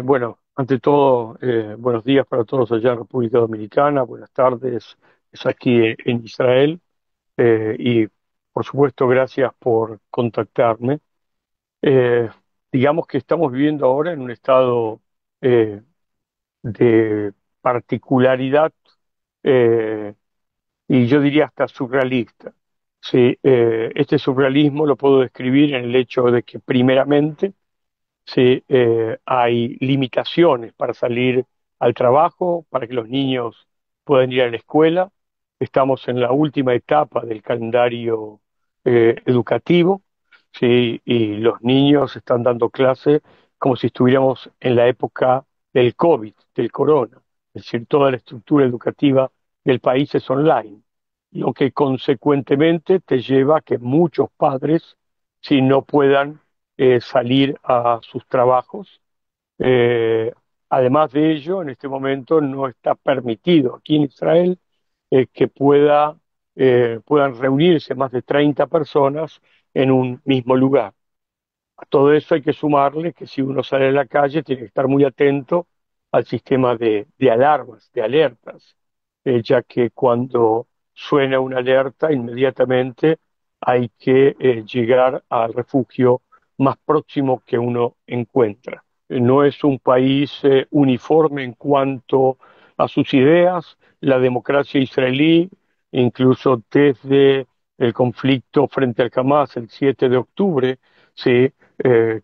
Bueno, ante todo, buenos días para todos allá en República Dominicana, buenas tardes, es aquí en Israel, y por supuesto gracias por contactarme. Eh, digamos que estamos viviendo ahora en un estado eh, de particularidad, eh, y yo diría hasta surrealista. Sí, este surrealismo lo puedo describir en el hecho de que primeramente sí, hay limitaciones para salir al trabajo, para que los niños puedan ir a la escuela. Estamos en la última etapa del calendario educativo, sí, y los niños están dando clase como si estuviéramos en la época del COVID, del corona. Es decir, toda la estructura educativa del país es online, lo que consecuentemente te lleva a que muchos padres, si no puedan salir a sus trabajos. Eh, Además de ello, en este momento no está permitido aquí en Israel que puedan reunirse más de 30 personas en un mismo lugar. A todo eso hay que sumarle que si uno sale a la calle tiene que estar muy atento al sistema de alarmas, de alertas, ya que cuando suena una alerta, inmediatamente hay que llegar al refugio más próximo que uno encuentra. No es un país uniforme en cuanto a sus ideas. La democracia israelí, incluso desde el conflicto frente al Hamas el 7 de octubre, sí,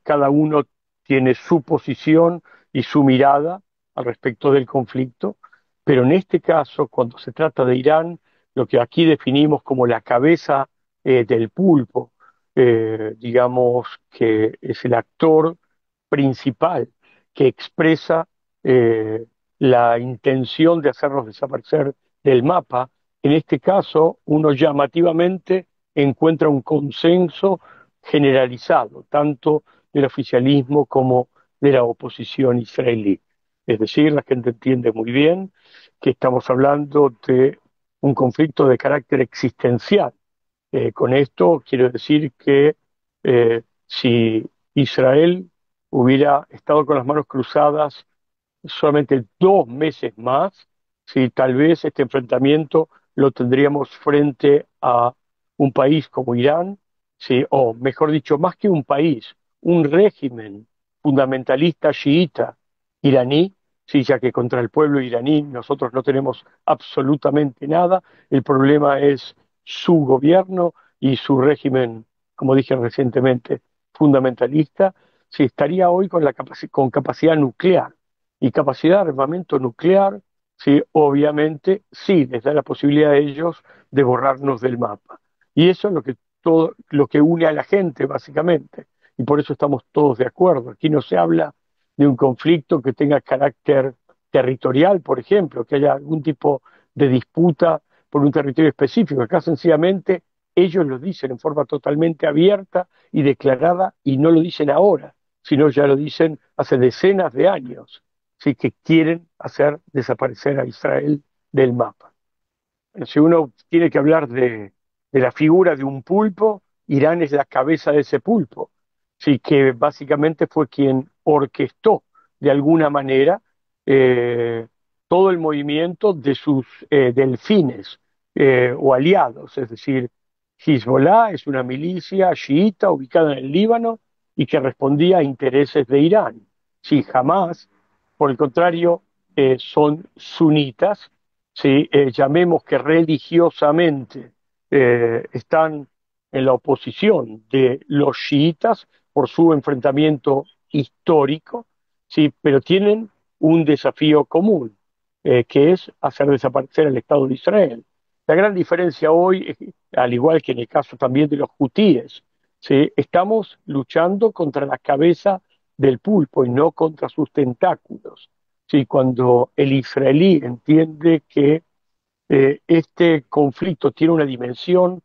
cada uno tiene su posición y su mirada al respecto del conflicto, pero en este caso, cuando se trata de Irán, lo que aquí definimos como la cabeza del pulpo, digamos que es el actor principal que expresa la intención de hacernos desaparecer del mapa. En este caso, uno llamativamente encuentra un consenso generalizado, tanto del oficialismo como de la oposición israelí. Es decir, la gente entiende muy bien que estamos hablando de un conflicto de carácter existencial. Con esto quiero decir que si Israel hubiera estado con las manos cruzadas solamente 2 meses más, si tal vez este enfrentamiento lo tendríamos frente a un país como Irán, sí, o mejor dicho, más que un país, un régimen fundamentalista chiita iraní, sí, ya que contra el pueblo iraní nosotros no tenemos absolutamente nada, el problema es su gobierno y su régimen, como dije recientemente, fundamentalista, sí, estaría hoy con, con capacidad nuclear y capacidad de armamento nuclear, sí, obviamente sí les da la posibilidad a ellos de borrarnos del mapa. Y eso es lo que todo lo que une a la gente básicamente. Y por eso estamos todos de acuerdo. Aquí no se habla de un conflicto que tenga carácter territorial, por ejemplo, que haya algún tipo de disputa por un territorio específico. Acá sencillamente ellos lo dicen en forma totalmente abierta y declarada y no lo dicen ahora, sino ya lo dicen hace decenas de años, sí, que quieren hacer desaparecer a Israel del mapa. Si uno tiene que hablar de la figura de un pulpo, Irán es la cabeza de ese pulpo, sí, que básicamente fue quien orquestó de alguna manera eh, todo el movimiento de sus delfines o aliados, es decir, Hezbollah es una milicia chiita ubicada en el Líbano y que respondía a intereses de Irán. Sí, jamás, por el contrario, son sunitas, ¿sí? Llamemos que religiosamente están en la oposición de los chiitas por su enfrentamiento histórico, ¿sí? Pero tienen un desafío común, que es hacer desaparecer el Estado de Israel. La gran diferencia hoy, al igual que en el caso también de los hutíes, ¿sí? Estamos luchando contra la cabeza del pulpo y no contra sus tentáculos. Sí, cuando el israelí entiende que este conflicto tiene una dimensión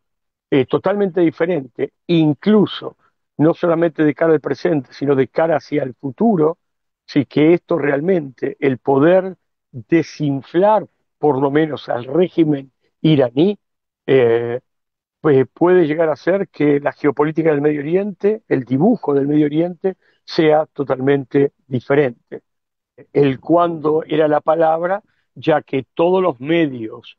totalmente diferente, incluso no solamente de cara al presente, sino de cara hacia el futuro, sí que esto realmente, el poder desinflar por lo menos al régimen iraní, eh, puede llegar a ser que la geopolítica del Medio Oriente, el dibujo del Medio Oriente, sea totalmente diferente. El cuándo era la palabra, ya que todos los medios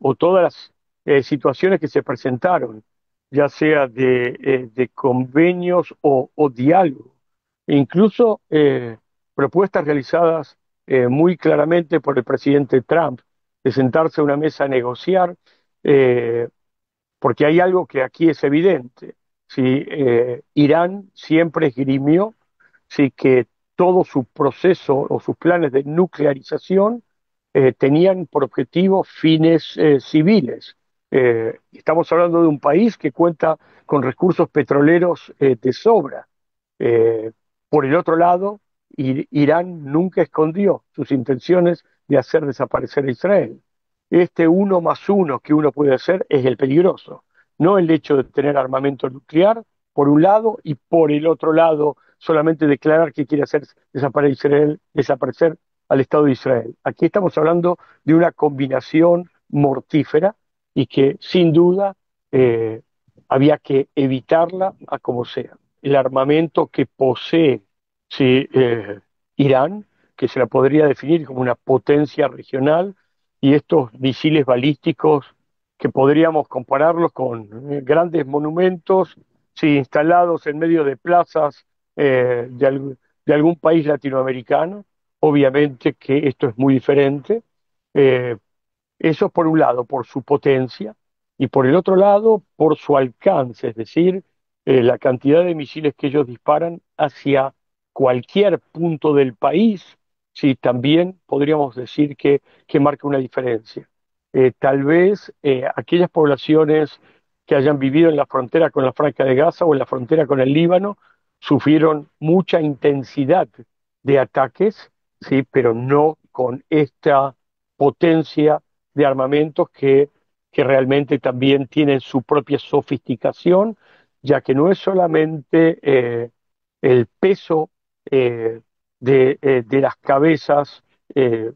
o todas las situaciones que se presentaron, ya sea de convenios o diálogo, e incluso propuestas realizadas muy claramente por el presidente Trump de sentarse a una mesa a negociar, eh, porque hay algo que aquí es evidente. ¿Sí? Irán siempre esgrimió, sí, que todo su proceso o sus planes de nuclearización tenían por objetivo fines civiles. Estamos hablando de un país que cuenta con recursos petroleros de sobra. Eh, por el otro lado, Irán nunca escondió sus intenciones de hacer desaparecer a Israel. Este uno más uno que uno puede hacer es el peligroso, no el hecho de tener armamento nuclear, por un lado, y por el otro lado, solamente declarar que quiere hacer desaparecer al Estado de Israel. Aquí estamos hablando de una combinación mortífera y que sin duda eh, había que evitarla a como sea. El armamento que posee, sí, Irán, que se la podría definir como una potencia regional, y estos misiles balísticos que podríamos compararlos con grandes monumentos, sí, instalados en medio de plazas de algún país latinoamericano. Obviamente que esto es muy diferente. Eh, Eso por un lado, por su potencia, y por el otro lado, por su alcance, es decir, la cantidad de misiles que ellos disparan hacia cualquier punto del país, sí, también podríamos decir que marca una diferencia. Tal vez aquellas poblaciones que hayan vivido en la frontera con la Franja de Gaza o en la frontera con el Líbano sufrieron mucha intensidad de ataques, sí, pero no con esta potencia de armamentos que realmente también tienen su propia sofisticación, ya que no es solamente el peso de las cabezas eh,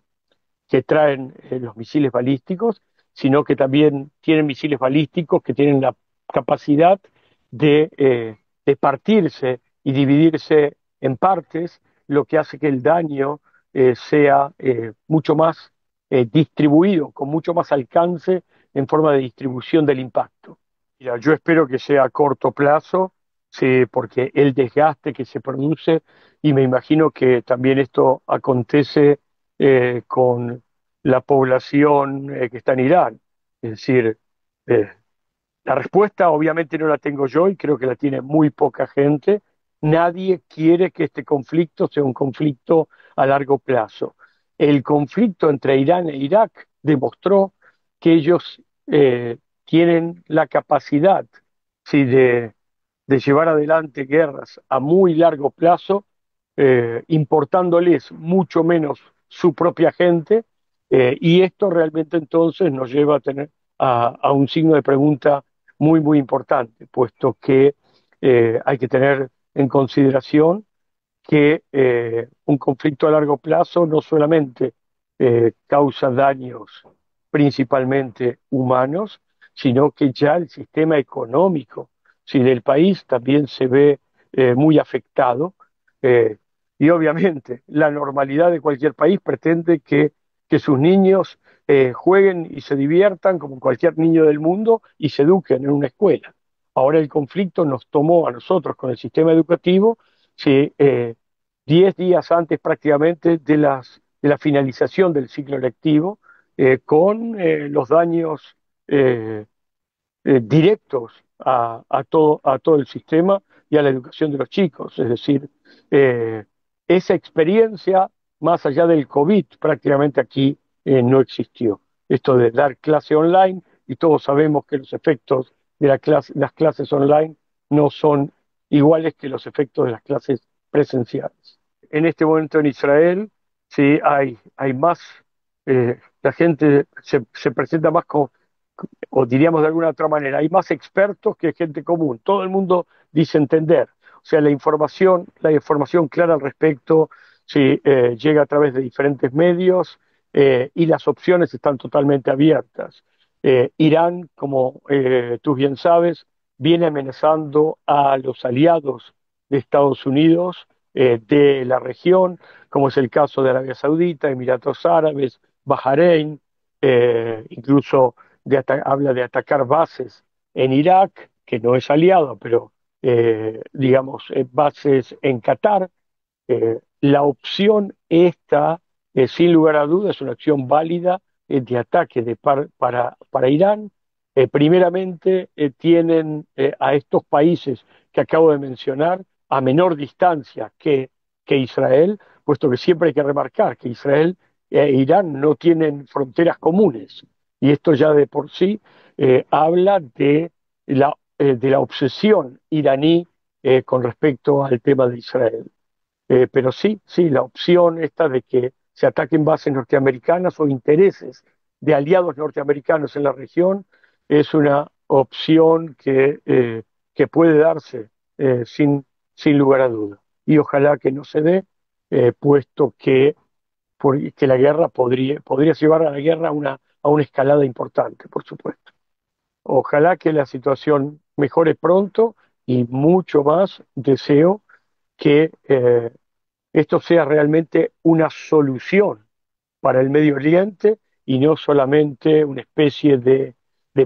que traen los misiles balísticos, sino que también tienen misiles balísticos que tienen la capacidad de partirse y dividirse en partes, lo que hace que el daño sea mucho más distribuido, con mucho más alcance en forma de distribución del impacto. Mira, yo espero que sea a corto plazo, sí, porque el desgaste que se produce, y me imagino que también esto acontece con la población que está en Irán. Es decir, eh, la respuesta obviamente no la tengo yo y creo que la tiene muy poca gente. Nadie quiere que este conflicto sea un conflicto a largo plazo. El conflicto entre Irán e Irak demostró que ellos tienen la capacidad, sí, de llevar adelante guerras a muy largo plazo, importándoles mucho menos su propia gente, y esto realmente entonces nos lleva a tener a un signo de pregunta muy, muy importante, puesto que hay que tener en consideración que un conflicto a largo plazo no solamente causa daños principalmente humanos, sino que ya el sistema económico, sí, del país también se ve muy afectado. eh, y obviamente la normalidad de cualquier país pretende que sus niños jueguen y se diviertan como cualquier niño del mundo y se eduquen en una escuela. Ahora el conflicto nos tomó a nosotros con el sistema educativo, sí, 10 días antes prácticamente de la finalización del ciclo lectivo, con los daños eh, directos a todo el sistema y a la educación de los chicos. Es decir, eh, esa experiencia, más allá del COVID, prácticamente aquí no existió. Esto de dar clase online, y todos sabemos que los efectos de las clases online no son iguales que los efectos de las clases presenciales. En este momento en Israel, sí, hay más, la gente se presenta más o diríamos de alguna otra manera, hay más expertos que gente común. Todo el mundo dice entender. O sea, la información clara al respecto, sí, llega a través de diferentes medios y las opciones están totalmente abiertas. Irán, como tú bien sabes, viene amenazando a los aliados de Estados Unidos de la región, como es el caso de Arabia Saudita, Emiratos Árabes, Bahrein, incluso habla de atacar bases en Irak, que no es aliado, pero digamos, bases en Qatar. La opción esta, sin lugar a dudas, es una opción válida de ataque para Irán. Primeramente, tienen a estos países que acabo de mencionar a menor distancia que Israel, puesto que siempre hay que remarcar que Israel e Irán no tienen fronteras comunes. Y esto ya de por sí habla de la obsesión iraní con respecto al tema de Israel. Pero sí, sí, la opción esta de que se ataquen bases norteamericanas o intereses de aliados norteamericanos en la región es una opción que puede darse sin lugar a duda. Y ojalá que no se dé, puesto que la guerra podría llevar a la guerra a una escalada importante, por supuesto. Ojalá que la situación mejore pronto y mucho más deseo que esto sea realmente una solución para el Medio Oriente y no solamente una especie de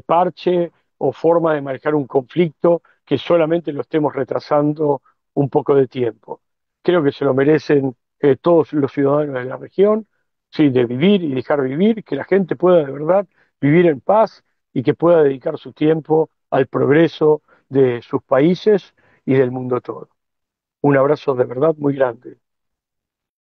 parche o forma de manejar un conflicto que solamente lo estemos retrasando un poco de tiempo. Creo que se lo merecen todos los ciudadanos de la región, sí, de vivir y dejar vivir, que la gente pueda de verdad vivir en paz y que pueda dedicar su tiempo al progreso de sus países y del mundo todo. Un abrazo de verdad muy grande.